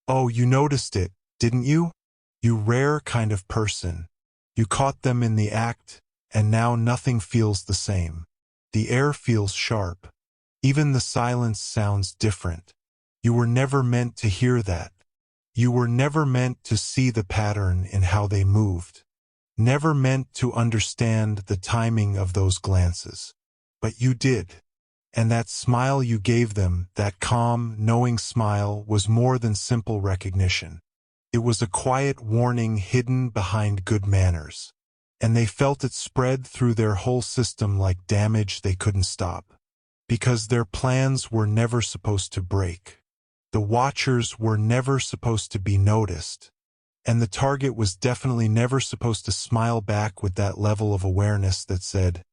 Oh, you noticed it, didn't you? You rare kind of person. You caught them in the act, and now nothing feels the same. The air feels sharp. Even the silence sounds different. You were never meant to hear that. You were never meant to see the pattern in how they moved. Never meant to understand the timing of those glances. But you did. And that smile you gave them, that calm, knowing smile, was more than simple recognition. It was a quiet warning hidden behind good manners. And they felt it spread through their whole system like damage they couldn't stop. Because their plans were never supposed to break. The watchers were never supposed to be noticed. And the target was definitely never supposed to smile back with that level of awareness that said,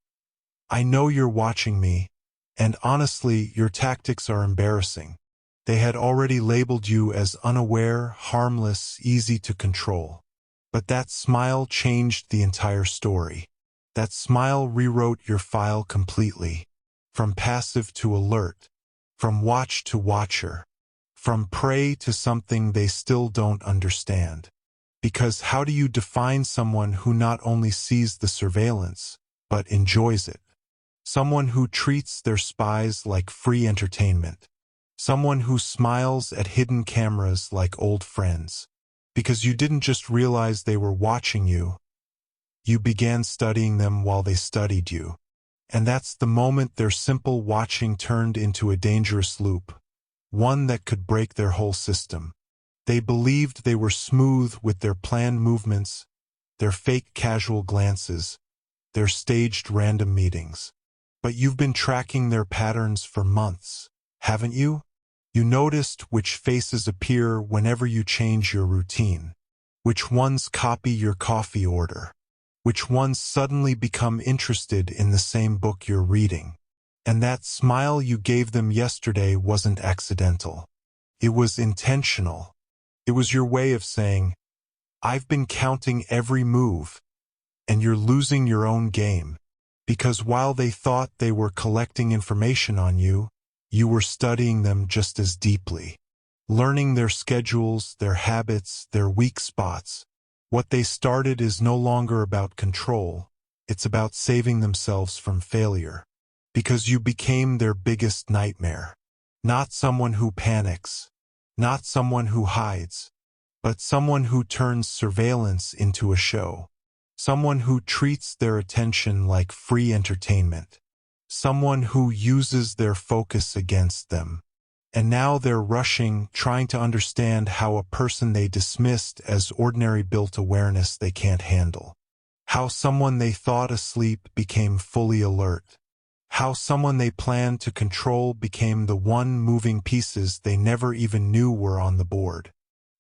"I know you're watching me, and honestly, your tactics are embarrassing." They had already labeled you as unaware, harmless, easy to control. But that smile changed the entire story. That smile rewrote your file completely. From passive to alert. From watch to watcher. From prey to something they still don't understand. Because how do you define someone who not only sees the surveillance, but enjoys it? Someone who treats their spies like free entertainment. Someone who smiles at hidden cameras like old friends. Because you didn't just realize they were watching you. You began studying them while they studied you. And that's the moment their simple watching turned into a dangerous loop. One that could break their whole system. They believed they were smooth with their planned movements, their fake casual glances, their staged random meetings. But you've been tracking their patterns for months, haven't you? You noticed which faces appear whenever you change your routine, which ones copy your coffee order, which ones suddenly become interested in the same book you're reading. And that smile you gave them yesterday wasn't accidental. It was intentional. It was your way of saying, "I've been counting every move, and you're losing your own game." Because while they thought they were collecting information on you, you were studying them just as deeply. Learning their schedules, their habits, their weak spots. What they started is no longer about control. It's about saving themselves from failure. Because you became their biggest nightmare. Not someone who panics. Not someone who hides. But someone who turns surveillance into a show. Someone who treats their attention like free entertainment. Someone who uses their focus against them. And now they're rushing, trying to understand how a person they dismissed as ordinary built awareness they can't handle. How someone they thought asleep became fully alert. How someone they planned to control became the one moving pieces they never even knew were on the board.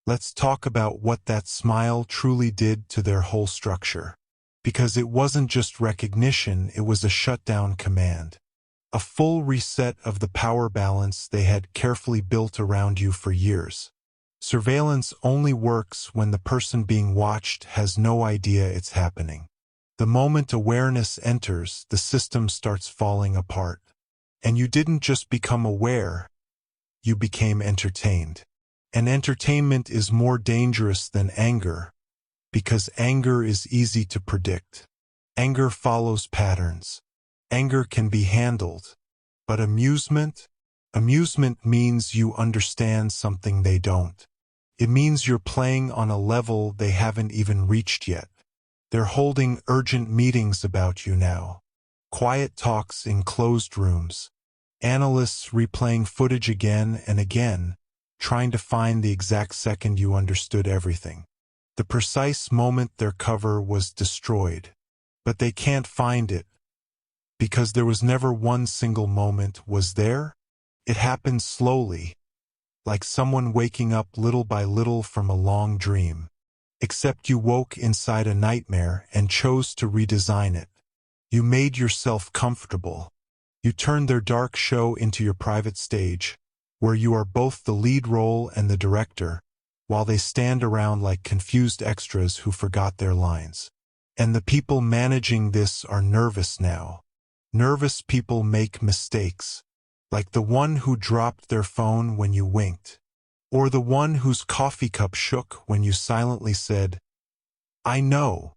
Let's talk about what that smile truly did to their whole structure. Because it wasn't just recognition, it was a shutdown command. A full reset of the power balance they had carefully built around you for years. Surveillance only works when the person being watched has no idea it's happening. The moment awareness enters, the system starts falling apart. And you didn't just become aware, you became entertained. And entertainment is more dangerous than anger, because anger is easy to predict. Anger follows patterns. Anger can be handled. But amusement? Amusement means you understand something they don't. It means you're playing on a level they haven't even reached yet. They're holding urgent meetings about you now. Quiet talks in closed rooms. Analysts replaying footage again and again, trying to find the exact second you understood everything. The precise moment their cover was destroyed. But they can't find it. Because there was never one single moment, was there? It happened slowly. Like someone waking up little by little from a long dream. Except you woke inside a nightmare and chose to redesign it. You made yourself comfortable. You turned their dark show into your private stage, where you are both the lead role and the director, while they stand around like confused extras who forgot their lines. And the people managing this are nervous now. Nervous people make mistakes, like the one who dropped their phone when you winked. Or the one whose coffee cup shook when you silently said, I know.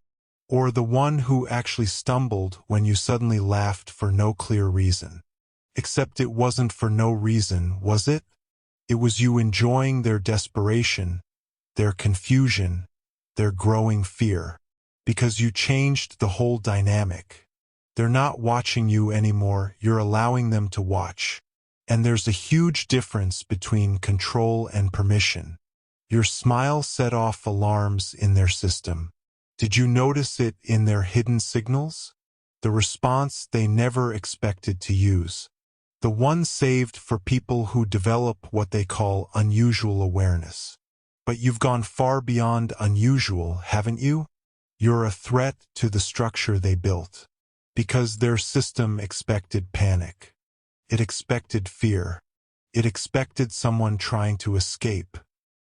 Or the one who actually stumbled when you suddenly laughed for no clear reason. Except it wasn't for no reason, was it? It was you enjoying their desperation, their confusion, their growing fear. Because you changed the whole dynamic. They're not watching you anymore, you're allowing them to watch. And there's a huge difference between control and permission. Your smile set off alarms in their system. Did you notice it in their hidden signals? The response they never expected to use. The one saved for people who develop what they call unusual awareness. But you've gone far beyond unusual, haven't you? You're a threat to the structure they built. Because their system expected panic. It expected fear. It expected someone trying to escape.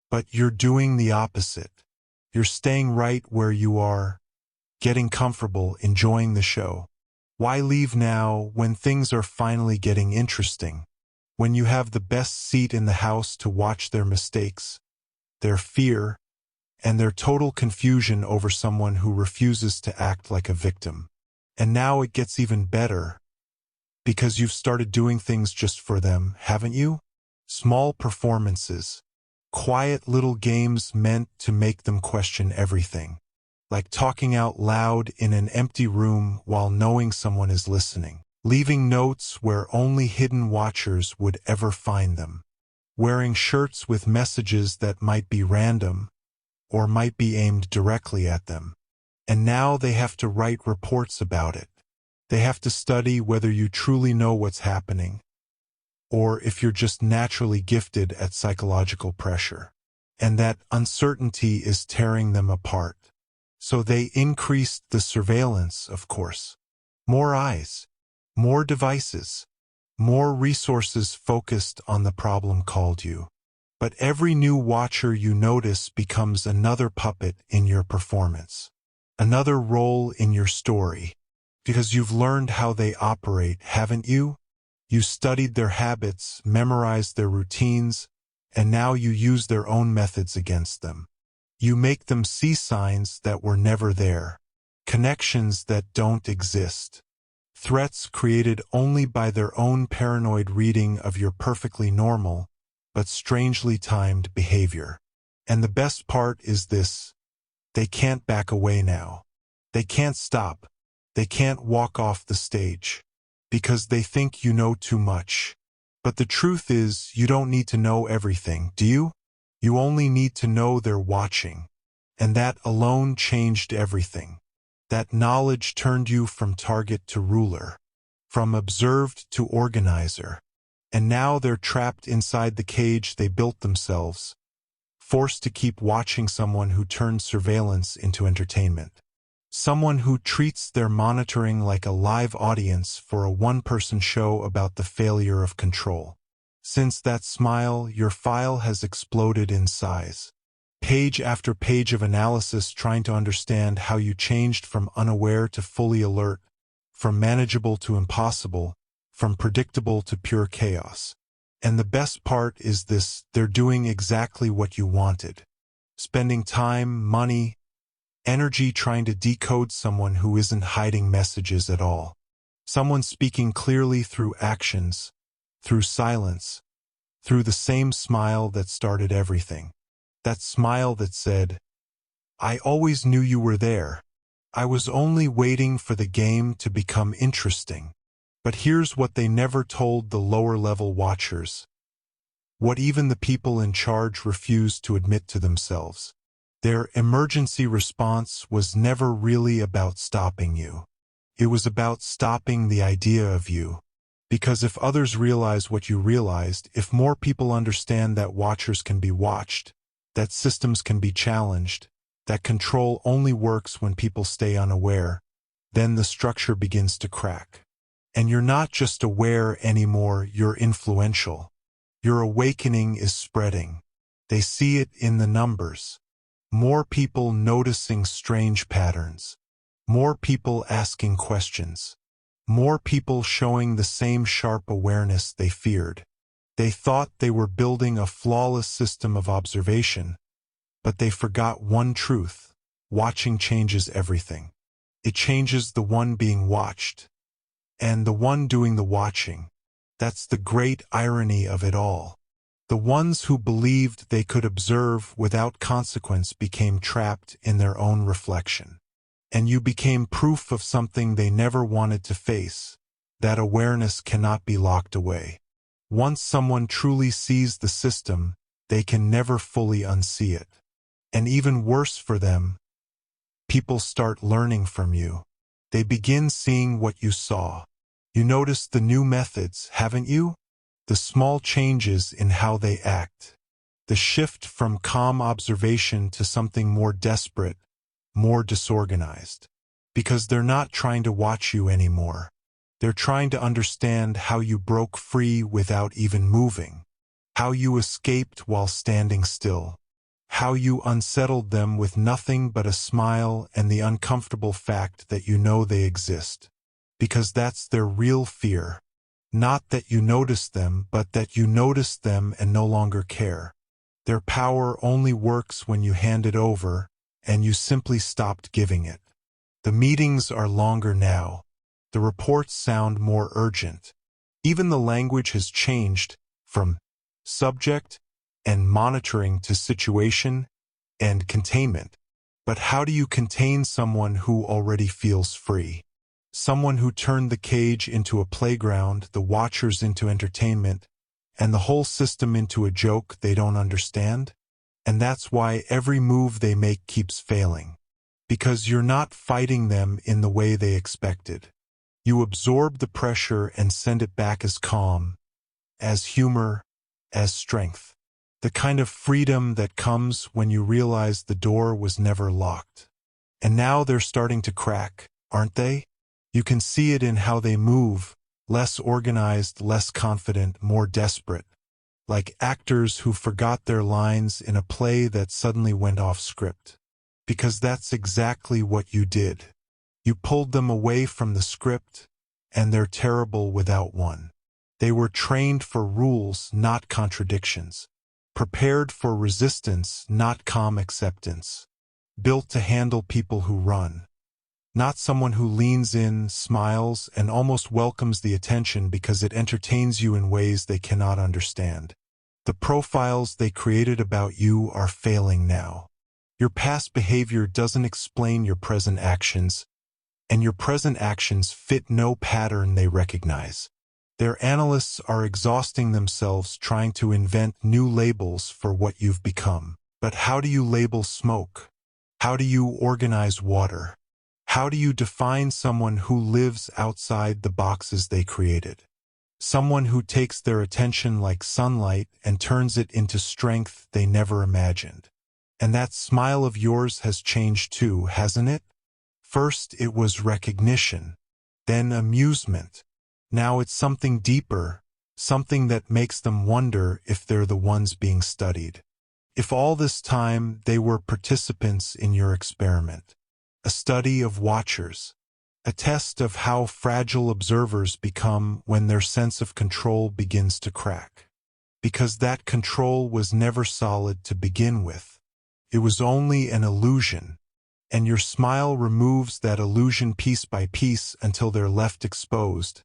But you're doing the opposite. You're staying right where you are, getting comfortable, enjoying the show. Why leave now when things are finally getting interesting? When you have the best seat in the house to watch their mistakes, their fear, and their total confusion over someone who refuses to act like a victim. And now it gets even better. Because you've started doing things just for them, haven't you? Small performances. Quiet little games meant to make them question everything. Like talking out loud in an empty room while knowing someone is listening. Leaving notes where only hidden watchers would ever find them. Wearing shirts with messages that might be random, or might be aimed directly at them. And now they have to write reports about it. They have to study whether you truly know what's happening, or if you're just naturally gifted at psychological pressure. And that uncertainty is tearing them apart. So they increased the surveillance, of course. More eyes, more devices, more resources focused on the problem called you. But every new watcher you notice becomes another puppet in your performance. Another role in your story. Because you've learned how they operate, haven't you? You studied their habits, memorized their routines, and now you use their own methods against them. You make them see signs that were never there, connections that don't exist, threats created only by their own paranoid reading of your perfectly normal, but strangely timed behavior. And the best part is this: they can't back away now. They can't stop. They can't walk off the stage. Because they think you know too much. But the truth is, you don't need to know everything, do you? You only need to know they're watching. And that alone changed everything. That knowledge turned you from target to ruler, from observed to organizer. And now they're trapped inside the cage they built themselves, forced to keep watching someone who turns surveillance into entertainment. Someone who treats their monitoring like a live audience for a one-person show about the failure of control. Since that smile, your file has exploded in size. Page after page of analysis trying to understand how you changed from unaware to fully alert, from manageable to impossible, from predictable to pure chaos. And the best part is this: they're doing exactly what you wanted. Spending time, money, energy trying to decode someone who isn't hiding messages at all. Someone speaking clearly through actions, through silence, through the same smile that started everything. That smile that said, I always knew you were there. I was only waiting for the game to become interesting. But here's what they never told the lower-level watchers. What even the people in charge refused to admit to themselves. Their emergency response was never really about stopping you. It was about stopping the idea of you. Because if others realize what you realized, if more people understand that watchers can be watched, that systems can be challenged, that control only works when people stay unaware, then the structure begins to crack. And you're not just aware anymore, you're influential. Your awakening is spreading. They see it in the numbers. More people noticing strange patterns. More people asking questions. More people showing the same sharp awareness they feared. They thought they were building a flawless system of observation, but they forgot one truth: watching changes everything. It changes the one being watched, and the one doing the watching. That's the great irony of it all. The ones who believed they could observe without consequence became trapped in their own reflection. And you became proof of something they never wanted to face: that awareness cannot be locked away. Once someone truly sees the system, they can never fully unsee it. And even worse for them, people start learning from you. They begin seeing what you saw. You noticed the new methods, haven't you? The small changes in how they act. The shift from calm observation to something more desperate, more disorganized. Because they're not trying to watch you anymore. They're trying to understand how you broke free without even moving. How you escaped while standing still. How you unsettled them with nothing but a smile and the uncomfortable fact that you know they exist. Because that's their real fear. Not that you noticed them, but that you noticed them and no longer care. Their power only works when you hand it over, and you simply stopped giving it. The meetings are longer now. The reports sound more urgent. Even the language has changed from subject and monitoring to situation and containment. But how do you contain someone who already feels free? Someone who turned the cage into a playground, the watchers into entertainment, and the whole system into a joke they don't understand? And that's why every move they make keeps failing. Because you're not fighting them in the way they expected. You absorb the pressure and send it back as calm, as humor, as strength. The kind of freedom that comes when you realize the door was never locked. And now they're starting to crack, aren't they? You can see it in how they move, less organized, less confident, more desperate. Like actors who forgot their lines in a play that suddenly went off script. Because that's exactly what you did. You pulled them away from the script, and they're terrible without one. They were trained for rules, not contradictions. Prepared for resistance, not calm acceptance. Built to handle people who run. Not someone who leans in, smiles, and almost welcomes the attention because it entertains you in ways they cannot understand. The profiles they created about you are failing now. Your past behavior doesn't explain your present actions, and your present actions fit no pattern they recognize. Their analysts are exhausting themselves trying to invent new labels for what you've become. But how do you label smoke? How do you organize water? How do you define someone who lives outside the boxes they created? Someone who takes their attention like sunlight and turns it into strength they never imagined. And that smile of yours has changed too, hasn't it? First it was recognition, then amusement. Now it's something deeper, something that makes them wonder if they're the ones being studied. If all this time they were participants in your experiment. A study of watchers. A test of how fragile observers become when their sense of control begins to crack. Because that control was never solid to begin with. It was only an illusion. And your smile removes that illusion piece by piece until they're left exposed,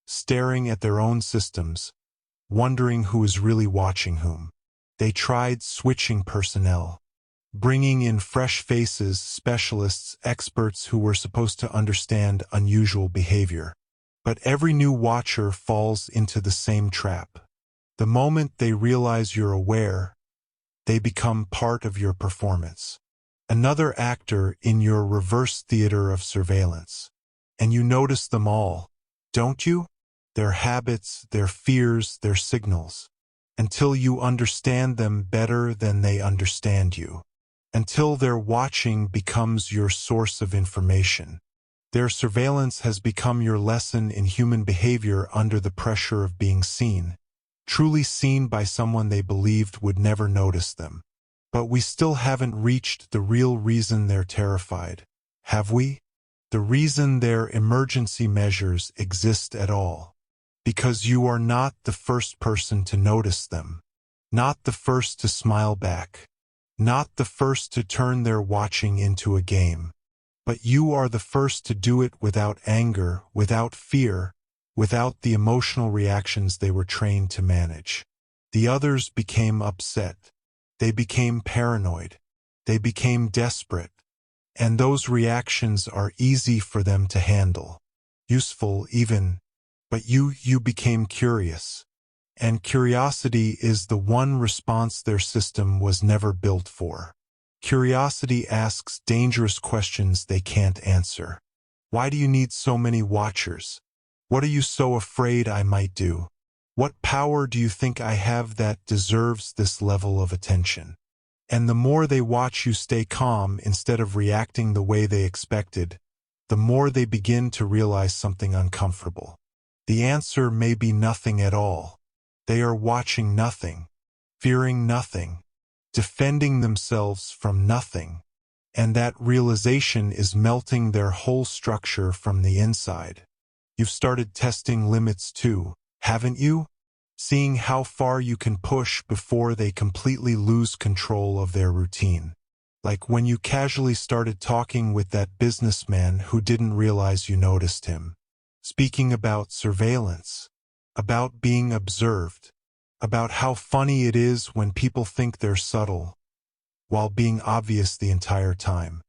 staring at their own systems, wondering who is really watching whom. They tried switching personnel. Bringing in fresh faces, specialists, experts who were supposed to understand unusual behavior. But every new watcher falls into the same trap. The moment they realize you're aware, they become part of your performance. Another actor in your reverse theater of surveillance. And you notice them all, don't you? Their habits, their fears, their signals. Until you understand them better than they understand you. Until their watching becomes your source of information. Their surveillance has become your lesson in human behavior under the pressure of being seen. Truly seen by someone they believed would never notice them. But we still haven't reached the real reason they're terrified, have we? The reason their emergency measures exist at all. because you are not the first person to notice them, not the first to smile back, not the first to turn their watching into a game. But you are the first to do it without anger, without fear, without the emotional reactions they were trained to manage. The others became upset. They became paranoid. They became desperate. And those reactions are easy for them to handle. Useful even. But you became curious. And curiosity is the one response their system was never built for. Curiosity asks dangerous questions they can't answer. Why do you need so many watchers? What are you so afraid I might do? What power do you think I have that deserves this level of attention? And the more they watch you stay calm instead of reacting the way they expected, the more they begin to realize something uncomfortable. The answer may be nothing at all. They are watching nothing, fearing nothing, defending themselves from nothing, and that realization is melting their whole structure from the inside. You've started testing limits too, haven't you? Seeing how far you can push before they completely lose control of their routine. Like when you casually started talking with that businessman who didn't realize you noticed him. Speaking about surveillance, about being observed, about how funny it is when people think they're subtle, while being obvious the entire time.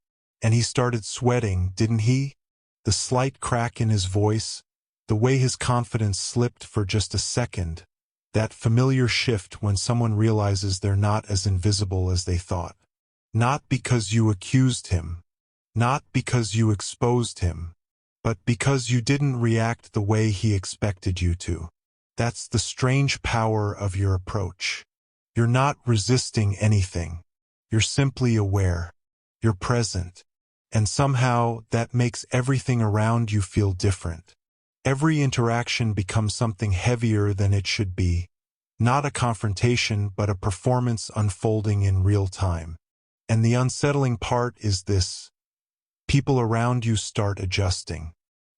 And he started sweating, didn't he? The slight crack in his voice, the way his confidence slipped for just a second, that familiar shift when someone realizes they're not as invisible as they thought. Not because you accused him, not because you exposed him, but because you didn't react the way he expected you to. That's the strange power of your approach. You're not resisting anything. You're simply aware. You're present. And somehow that makes everything around you feel different. Every interaction becomes something heavier than it should be. Not a confrontation, but a performance unfolding in real time. And the unsettling part is this. People around you start adjusting.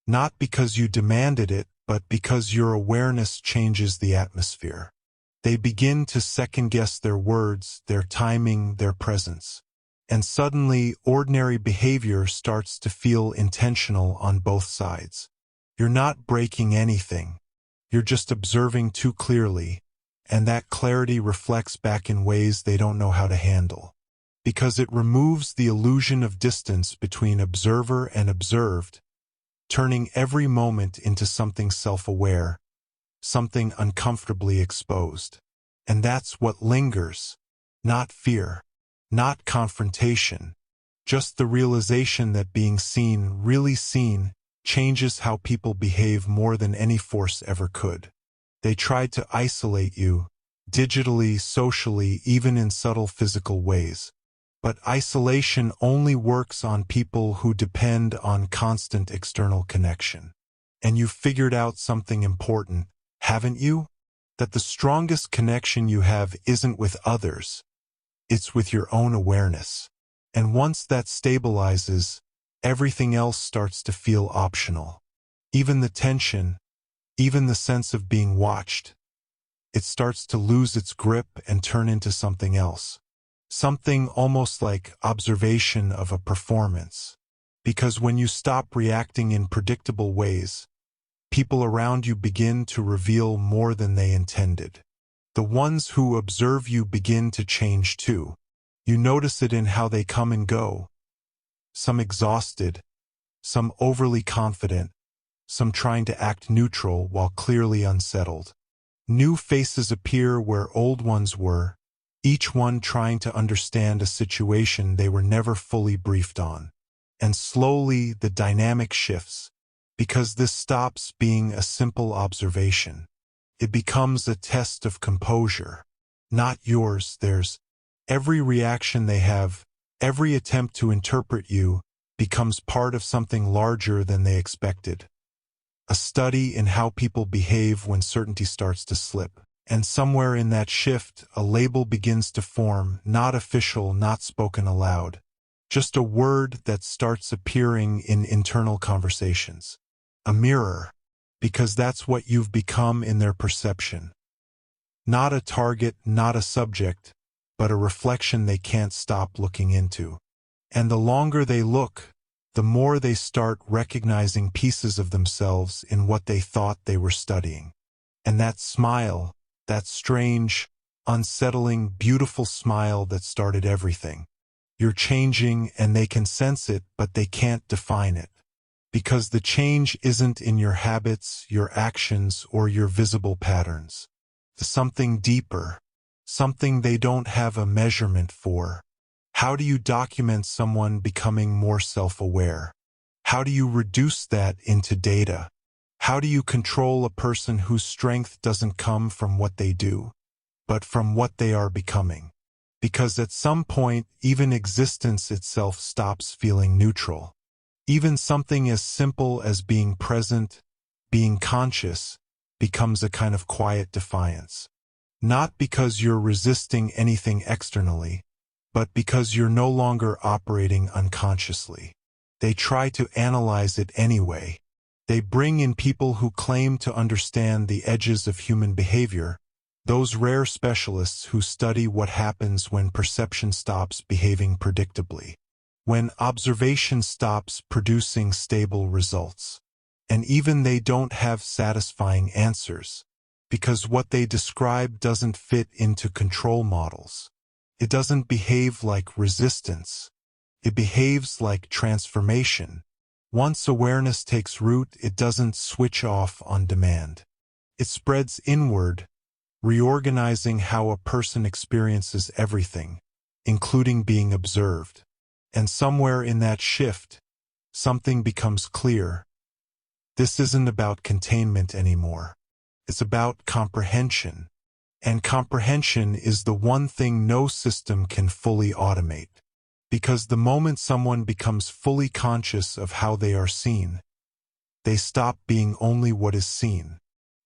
Not because you demanded it, but because your awareness changes the atmosphere. They begin to second-guess their words, their timing, their presence. And suddenly, ordinary behavior starts to feel intentional on both sides. You're not breaking anything. You're just observing too clearly, and that clarity reflects back in ways they don't know how to handle. Because it removes the illusion of distance between observer and observed, turning every moment into something self-aware, something uncomfortably exposed. And that's what lingers. Not fear, not confrontation, just the realization that being seen, really seen, changes how people behave more than any force ever could. They tried to isolate you, digitally, socially, even in subtle physical ways. But isolation only works on people who depend on constant external connection. And you've figured out something important, haven't you? That the strongest connection you have isn't with others. It's with your own awareness. And once that stabilizes, everything else starts to feel optional. Even the tension, even the sense of being watched. It starts to lose its grip and turn into something else. Something almost like observation of a performance. Because when you stop reacting in predictable ways, people around you begin to reveal more than they intended. The ones who observe you begin to change too. You notice it in how they come and go. Some exhausted, some overly confident, some trying to act neutral while clearly unsettled. New faces appear where old ones were, each one trying to understand a situation they were never fully briefed on. And slowly the dynamic shifts, because this stops being a simple observation. It becomes a test of composure. Not yours, theirs. Every reaction they have, every attempt to interpret you, becomes part of something larger than they expected. A study in how people behave when certainty starts to slip. And somewhere in that shift, a label begins to form, not official, not spoken aloud. Just a word that starts appearing in internal conversations. A mirror. because that's what you've become in their perception. Not a target, not a subject, but a reflection they can't stop looking into. And the longer they look, the more they start recognizing pieces of themselves in what they thought they were studying. And that smile, that strange, unsettling, beautiful smile that started everything. You're changing and they can sense it, but they can't define it. Because the change isn't in your habits, your actions, or your visible patterns. It's something deeper, something they don't have a measurement for. How do you document someone becoming more self-aware? How do you reduce that into data? How do you control a person whose strength doesn't come from what they do, but from what they are becoming? Because at some point, even existence itself stops feeling neutral. Even something as simple as being present, being conscious, becomes a kind of quiet defiance. Not because you're resisting anything externally, but because you're no longer operating unconsciously. They try to analyze it anyway. They bring in people who claim to understand the edges of human behavior, those rare specialists who study what happens when perception stops behaving predictably, when observation stops producing stable results. And even they don't have satisfying answers, because what they describe doesn't fit into control models. It doesn't behave like resistance. It behaves like transformation. Once awareness takes root, it doesn't switch off on demand. It spreads inward, reorganizing how a person experiences everything, including being observed. And somewhere in that shift, something becomes clear. This isn't about containment anymore. It's about comprehension. And comprehension is the one thing no system can fully automate. Because the moment someone becomes fully conscious of how they are seen, they stop being only what is seen.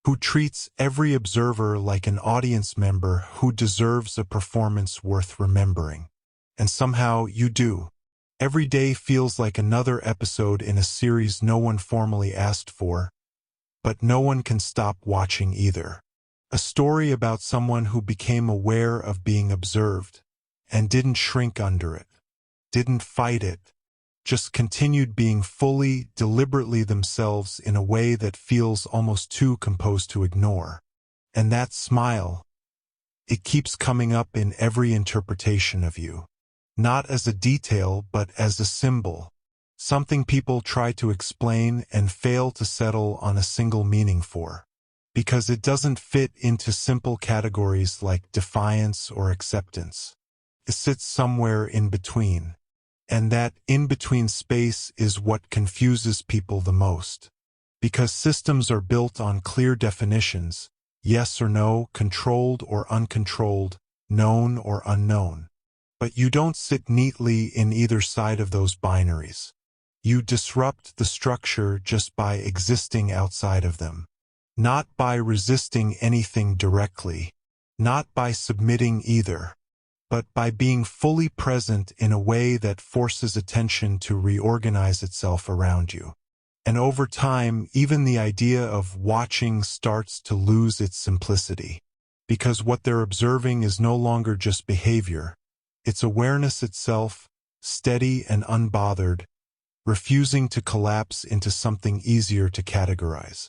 Who treats every observer like an audience member who deserves a performance worth remembering. And somehow you do. Every day feels like another episode in a series no one formally asked for, but no one can stop watching either. A story about someone who became aware of being observed and didn't shrink under it, didn't fight it, just continued being fully, deliberately themselves in a way that feels almost too composed to ignore. And that smile, it keeps coming up in every interpretation of you. Not as a detail, but as a symbol. Something people try to explain and fail to settle on a single meaning for. Because it doesn't fit into simple categories like defiance or acceptance. It sits somewhere in between. And that in-between space is what confuses people the most. Because systems are built on clear definitions, yes or no, controlled or uncontrolled, known or unknown. But you don't sit neatly in either side of those binaries. You disrupt the structure just by existing outside of them. Not by resisting anything directly, not by submitting either, but by being fully present in a way that forces attention to reorganize itself around you. And over time, even the idea of watching starts to lose its simplicity. Because what they're observing is no longer just behavior. It's awareness itself, steady and unbothered, refusing to collapse into something easier to categorize.